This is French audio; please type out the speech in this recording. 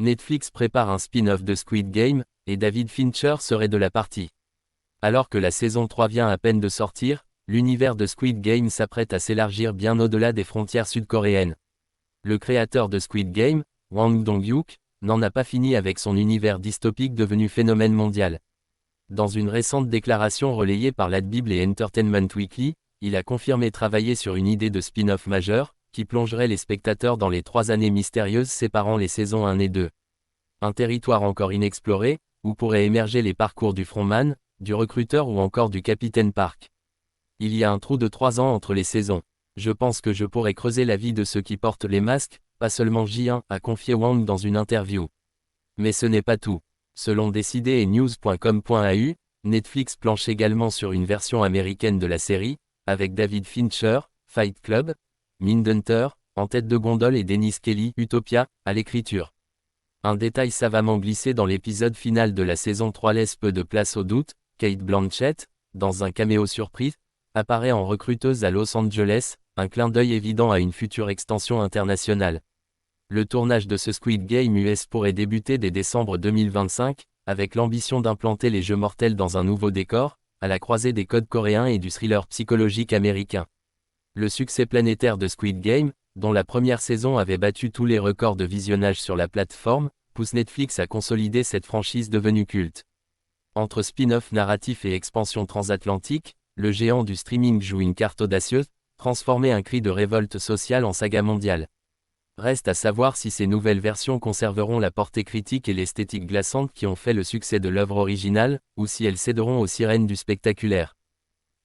Netflix prépare un spin-off de Squid Game, et David Fincher serait de la partie. Alors que la saison 3 vient à peine de sortir, l'univers de Squid Game s'apprête à s'élargir bien au-delà des frontières sud-coréennes. Le créateur de Squid Game, Hwang Dong-hyuk, n'en a pas fini avec son univers dystopique devenu phénomène mondial. Dans une récente déclaration relayée par l'Adbible et Entertainment Weekly, il a confirmé travailler sur une idée de spin-off majeure, qui plongerait les spectateurs dans les 3 années mystérieuses séparant les saisons 1 et 2. Un territoire encore inexploré, où pourraient émerger les parcours du frontman, du recruteur ou encore du capitaine Park. Il y a un trou de 3 ans entre les saisons. Je pense que je pourrais creuser la vie de ceux qui portent les masques, pas seulement J1, a confié Wang dans une interview. Mais ce n'est pas tout. Selon Décidé et news.com.au, Netflix planche également sur une version américaine de la série, avec David Fincher, Fight Club, Mindhunter, en tête de gondole et Dennis Kelly, Utopia, à l'écriture. Un détail savamment glissé dans l'épisode final de la saison 3 laisse peu de place au doute, Cate Blanchett, dans un caméo surprise, apparaît en recruteuse à Los Angeles, un clin d'œil évident à une future extension internationale. Le tournage de ce Squid Game US pourrait débuter dès décembre 2025, avec l'ambition d'implanter les jeux mortels dans un nouveau décor, à la croisée des codes coréens et du thriller psychologique américain. Le succès planétaire de Squid Game, dont la première saison avait battu tous les records de visionnage sur la plateforme, pousse Netflix à consolider cette franchise devenue culte. Entre spin-off narratif et expansion transatlantique, le géant du streaming joue une carte audacieuse, transformer un cri de révolte sociale en saga mondiale. Reste à savoir si ces nouvelles versions conserveront la portée critique et l'esthétique glaçante qui ont fait le succès de l'œuvre originale, ou si elles céderont aux sirènes du spectaculaire.